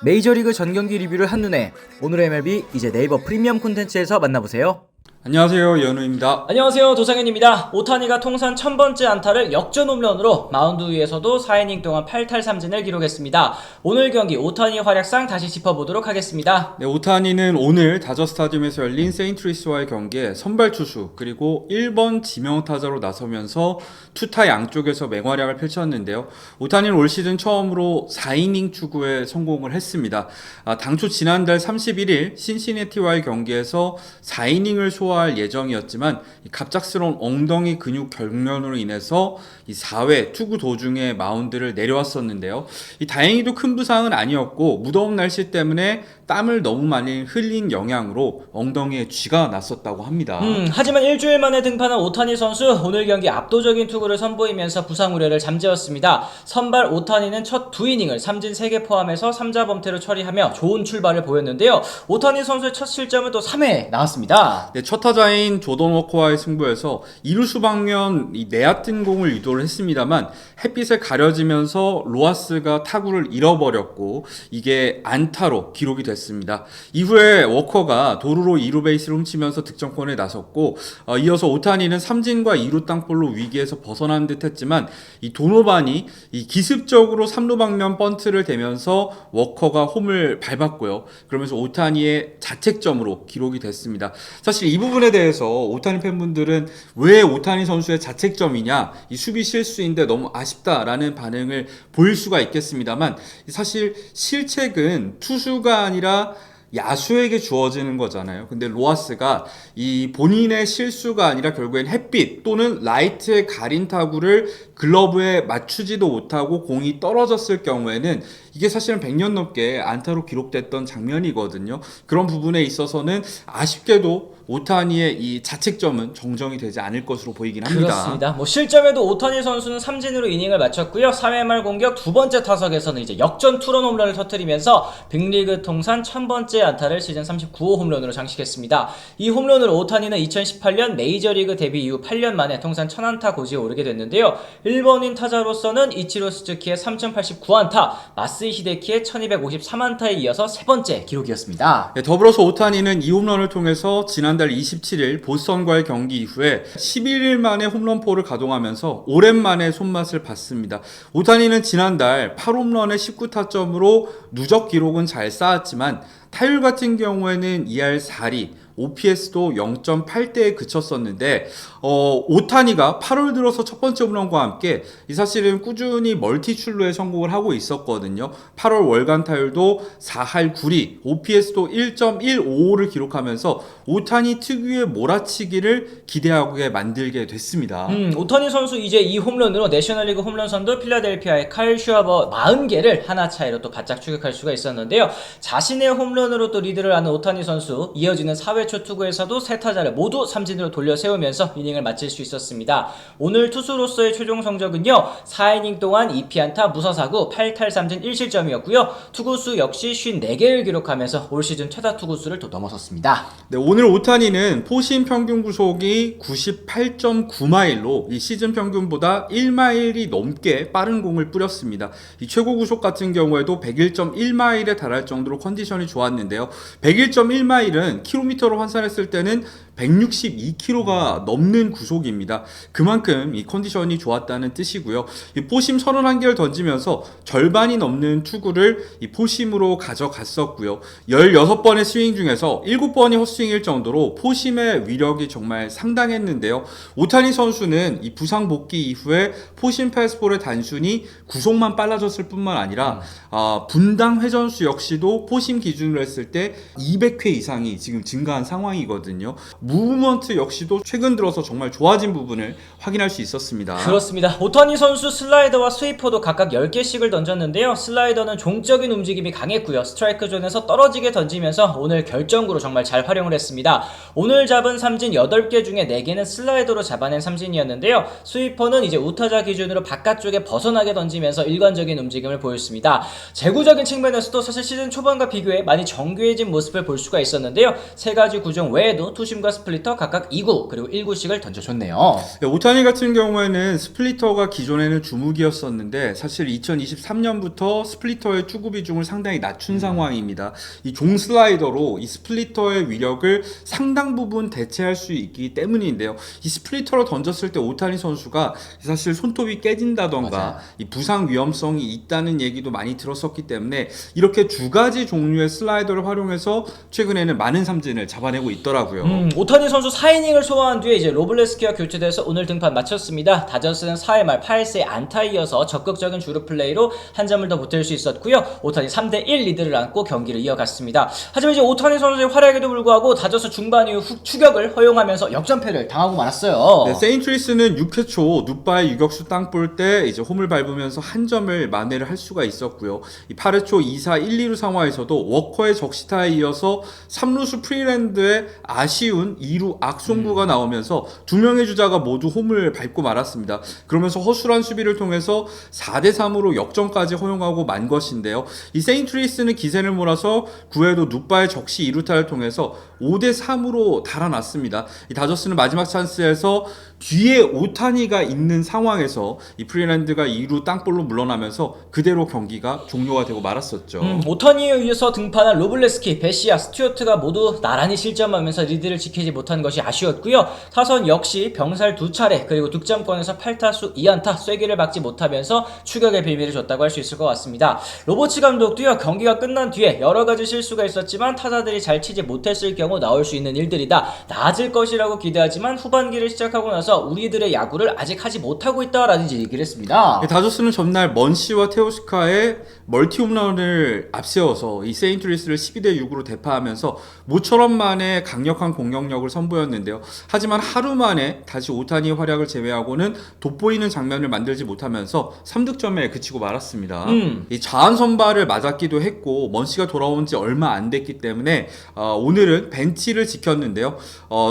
메이저리그 전경기 리뷰를 한눈에 오늘의 MLB 이제 네이버 프리미엄 콘텐츠에서 만나보세요. 안녕하세요, 연우입니다. 안녕하세요, 도상현입니다. 오타니가 통산 1000번째 안타를 역전 홈런으로 마운드 위에서도 4이닝 동안 8탈3진을 기록했습니다. 오늘 경기 오타니 활약상 다시 짚어보도록 하겠습니다. 네, 오타니는 오늘 다저 스타디움에서 열린 세인트루이스와의 경기에 선발 투수 그리고 1번 지명타자로 나서면서 투타 양쪽에서 맹활약을 펼쳤는데요. 오타니는 올 시즌 처음으로 4이닝 투구에 성공을 했습니다. 당초 지난달 31일 신시내티와의 경기에서 4이닝을 소화할 예정이었지만 갑작스러운 엉덩이 근육 결면으로 인해서 이 4회 투구 도중에 마운드를 내려왔었는데요. 다행히도 큰 부상은 아니었고 무더운 날씨 때문에 땀을 너무 많이 흘린 영향으로 엉덩이에 쥐가 났었다고 합니다. 하지만 일주일 만에 등판한 오타니 선수 오늘 경기 압도적인 투구를 선보이면서 부상 우려를 잠재웠습니다. 선발 오타니는 첫 2이닝을 삼진 3개 포함해서 3자 범퇴로 처리하며 좋은 출발을 보였는데요. 오타니 선수의 첫 실점은 또 3회에 나왔습니다. 네, 첫 타자인 조던 워커와의 승부에서 이루수 방면 내야뜬 공을 유도를 했습니다만 햇빛에 가려지면서 로하스가 타구를 잃어버렸고 이게 안타로 기록이 됐습니다. 이후에 워커가 도루로 2루 베이스를 훔치면서 득점권에 나섰고 이어서 오타니는 삼진과 2루 땅볼로 위기에서 벗어난 듯 했지만 이 도노반이 기습적으로 3루 방면 번트를 대면서 워커가 홈을 밟았고요. 그러면서 오타니의 자책점으로 기록이 됐습니다. 사실 이 부분에 대해서 오타니 팬분들은 왜 오타니 선수의 자책점이냐, 이 수비 실수인데 너무 아쉽다라는 반응을 보일 수가 있겠습니다만 사실 실책은 투수가 아니라 야수에게 주어지는 거잖아요. 근데 로하스가 이 본인의 실수가 아니라 결국엔 햇빛 또는 라이트에 가린 타구를 글러브에 맞추지도 못하고 공이 떨어졌을 경우에는 이게 사실은 100년 넘게 안타로 기록됐던 장면이거든요. 그런 부분에 있어서는 아쉽게도 오타니의 이 자책점은 정정이 되지 않을 것으로 보이긴 합니다. 그렇습니다. 실점에도 오타니 선수는 삼진으로 이닝을 마쳤고요. 3회 말 공격 두 번째 타석에서는 이제 역전 투런 홈런을 터뜨리면서 빅리그 통산 1000번째 안타를 시즌 39호 홈런으로 장식했습니다. 이 홈런으로 오타니는 2018년 메이저리그 데뷔 이후 8년 만에 통산 1000안타 고지에 오르게 됐는데요. 일본인 타자로서는 이치로 스즈키의 3089안타, 마스이 히데키의 1253안타에 이어서 세 번째 기록이었습니다. 네, 더불어서 오타니는 이 홈런을 통해서 지난달 27일 보스턴과의 경기 이후에 11일 만에 홈런포를 가동하면서 오랜만에 손맛을 봤습니다. 오타니는 지난달 8홈런에 19타점으로 누적 기록은 잘 쌓았지만 타율 같은 경우에는 2할 4리, OPS도 0.8대에 그쳤었는데 오타니가 8월 들어서 첫 번째 홈런과 함께 이 사실은 꾸준히 멀티출루에 성공을 하고 있었거든요. 8월 월간 타율도 4할 9리, OPS도 1.155를 기록하면서 오타니 특유의 몰아치기를 기대하게 만들게 됐습니다. 오타니 선수 이제 이 홈런으로 내셔널리그 홈런 선두 필라델피아의 카일 슈아버 40개를 하나 차이로 또 바짝 추격할 수가 있었는데요. 자신의 홈런으로 또 리드를 하는 오타니 선수, 이어지는 4회 초 투구에서도 세 타자를 모두 삼진으로 돌려 세우면서 이닝을 마칠 수 있었습니다. 오늘 투수로서의 최종 성적은요, 4이닝 동안 2피안타 무사사구 8탈3진 1실점이었고요. 투구수 역시 54개를 기록하면서 올 시즌 최다 투구수를 또 넘어섰습니다. 네, 오늘 오타니는 포심 평균 구속이 98.9마일로 이 시즌 평균보다 1마일이 넘게 빠른 공을 뿌렸습니다. 이 최고 구속 같은 경우에도 101.1마일에 달할 정도로 컨디션이 좋았는데요. 101.1마일은 킬로미터로 환산했을 때는 162km가 넘는 구속입니다. 그만큼 이 컨디션이 좋았다는 뜻이고요. 이 포심 31개를 던지면서 절반이 넘는 투구를 이 포심으로 가져갔었고요. 16번의 스윙 중에서 7번이 헛스윙일 정도로 포심의 위력이 정말 상당했는데요. 오타니 선수는 이 부상 복귀 이후에 포심 패스볼의 단순히 구속만 빨라졌을 뿐만 아니라 분당 회전수 역시도 포심 기준으로 했을 때 200회 이상이 지금 증가한 상황이거든요. 무브먼트 역시도 최근 들어서 정말 좋아진 부분을 확인할 수 있었습니다. 그렇습니다. 오타니 선수 슬라이더와 스위퍼도 각각 10개씩을 던졌는데요. 슬라이더는 종적인 움직임이 강했고요. 스트라이크 존에서 떨어지게 던지면서 오늘 결정구로 정말 잘 활용을 했습니다. 오늘 잡은 삼진 8개 중에 4개는 슬라이더로 잡아낸 삼진이었는데요. 스위퍼는 이제 우타자 기준으로 바깥쪽에 벗어나게 던지면서 일관적인 움직임을 보였습니다. 제구적인 측면에서도 사실 시즌 초반과 비교해 많이 정교해진 모습을 볼 수가 있었는데요. 세 가지 구종 외에도 투심과 1구와 스플리터 각각 2구 그리고 1구씩을 던져줬네요. 네, 오타니 같은 경우에는 스플리터가 기존에는 주무기였었는데 사실 2023년부터 스플리터의 투구 비중을 상당히 낮춘 상황입니다. 이 종 슬라이더로 이 스플리터의 위력을 상당 부분 대체할 수 있기 때문인데요. 이 스플리터로 던졌을 때 오타니 선수가 사실 손톱이 깨진다던가 맞아요. 이 부상 위험성이 있다는 얘기도 많이 들었었기 때문에 이렇게 두 가지 종류의 슬라이더를 활용해서 최근에는 많은 삼진을 잡아내고 있더라고요. 오타니 선수 4이닝을 소화한 뒤에 이제 로블레스키와 교체돼서 오늘 등판 마쳤습니다. 다저스는 4회 말 8세 안타에 이어서 적극적인 주루 플레이로 한 점을 더 보탤 수 있었고요. 오타니 3대1 리드를 안고 경기를 이어갔습니다. 하지만 이제 오타니 선수의 활약에도 불구하고 다저스 중반 이후 추격을 허용하면서 역전패를 당하고 말았어요. 네, 세인트루이스는 6회 초 누바의 유격수 땅볼 때 이제 홈을 밟으면서 한 점을 만회를 할 수가 있었고요. 이 8회 초 2사 1, 2루 상황에서도 워커의 적시타에 이어서 3루수 프리랜드의 아쉬운 2루 악송구가 나오면서 두 명의 주자가 모두 홈을 밟고 말았습니다. 그러면서 허술한 수비를 통해서 4대 3으로 역전까지 허용하고 만 것인데요. 이 세인트루이스는 기세를 몰아서 9회도 누바의 적시 2루타를 통해서 5대 3으로 달아났습니다. 이 다저스는 마지막 찬스에서 뒤에 오타니가 있는 상황에서 이 프리랜드가 2루 땅볼로 물러나면서 그대로 경기가 종료가 되고 말았었죠. 오타니에 의해서 등판한 로블레스키, 베시아, 스튜어트가 모두 나란히 실점하면서 리드를 지키지 못한 것이 아쉬웠고요. 타선 역시 병살 2차례 그리고 득점권에서 8타수 2안타 쐐기를 박지 못하면서 추격의 빌미를 줬다고 할 수 있을 것 같습니다. 로버츠 감독도요, 경기가 끝난 뒤에 여러 가지 실수가 있었지만 타자들이 잘 치지 못했을 경우 나올 수 있는 일들이다. 나아질 것이라고 기대하지만 후반기를 시작하고 나서 우리들의 야구를 아직 하지 못하고 있다라는 얘기를 했습니다. 다저스는 전날 먼시와 테오스카의 멀티 홈런을 앞세워서 이 세인트루이스를 12대 6으로 대파하면서 모처럼 만에 강력한 공격력을 선보였는데요. 하지만 하루 만에 다시 오타니의 활약을 제외하고는 돋보이는 장면을 만들지 못하면서 3득점에 그치고 말았습니다. 이 자한 선발을 맞았기도 했고 먼시가 돌아온 지 얼마 안 됐기 때문에 오늘은 벤치를 지켰는데요.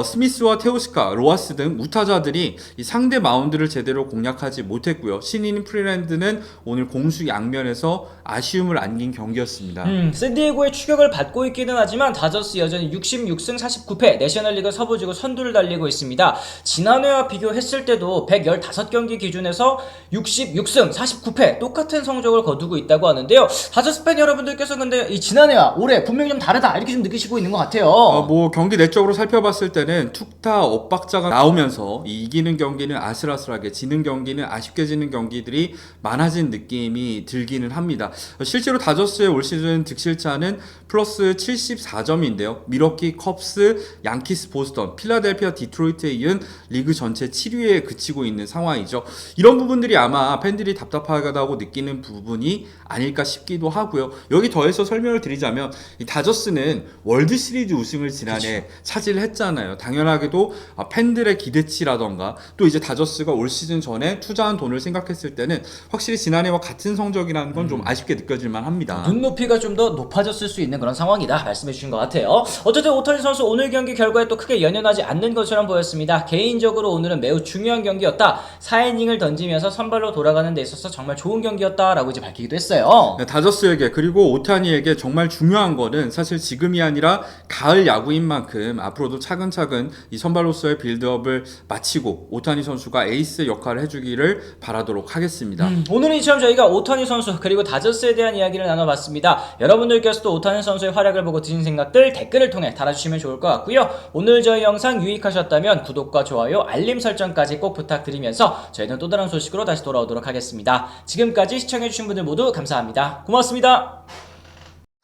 스미스와 테오스카, 로하스 등 우타자들이 이 상대 마운드를 제대로 공략하지 못했고요. 신인 프리랜드는 오늘 공수 양면에서 아쉬움을 안긴 경기였습니다. 샌디에고의 추격을 받고 있기는 하지만 다저스 여전히 66승 49패 내셔널리그 서부지구 선두를 달리고 있습니다. 지난해와 비교했을 때도 115경기 기준에서 66승 49패 똑같은 성적을 거두고 있다고 하는데요. 다저스 팬 여러분들께서 근데 이 지난해와 올해 분명히 좀 다르다 이렇게 좀 느끼시고 있는 것 같아요. 뭐 경기 내적으로 살펴봤을 때는 툭타 엇박자가 나오면서 이기는 경기는 아슬아슬하게 지는 경기는 아쉽게 지는 경기들이 많아진 느낌이 들기는 합니다. 실제로 다저스의 올 시즌 득실차는 플러스 74점인데요. 미러키, 컵스, 양키스, 보스턴, 필라델피아, 디트로이트에 이은 리그 전체 7위에 그치고 있는 상황이죠. 이런 부분들이 아마 팬들이 답답하다고 느끼는 부분이 아닐까 싶기도 하고요. 여기 더해서 설명을 드리자면 이 다저스는 월드시리즈 우승을 지난해 차지를 했잖아요. 당연하게도 팬들의 기대치라던가 또 이제 다저스가 올 시즌 전에 투자한 돈을 생각했을 때는 확실히 지난해와 같은 성적이라는 건 좀 아쉽게 느껴질만 합니다. 눈높이가 좀 더 높아졌을 수 있는 그런 상황이다 말씀해 주신 것 같아요. 어쨌든 오타니 선수 오늘 경기 결과에 또 크게 연연하지 않는 것처럼 보였습니다. 개인적으로 오늘은 매우 중요한 경기였다. 4이닝을 던지면서 선발로 돌아가는 데 있어서 정말 좋은 경기였다라고 이제 밝히기도 했어요. 네, 다저스에게 그리고 오타니에게 정말 중요한 거는 사실 지금이 아니라 가을 야구인 만큼 앞으로도 차근차근 이 선발로서의 빌드업을 마치고 오타니 선수가 에이스 역할을 해주기를 바라도록 하겠습니다. 오늘은 이처럼 저희가 오타니 선수 그리고 다저스에 대한 이야기를 나눠봤습니다. 여러분들께서도 오타니 선수의 활약을 보고 드신 생각들 댓글을 통해 달아주시면 좋을 것 같고요. 오늘 저희 영상 유익하셨다면 구독과 좋아요, 알림 설정까지 꼭 부탁드리면서 저희는 또 다른 소식으로 다시 돌아오도록 하겠습니다. 지금까지 시청해주신 분들 모두 감사합니다. 고맙습니다.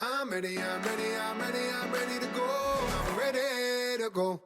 I'm ready to go. I'm ready to go.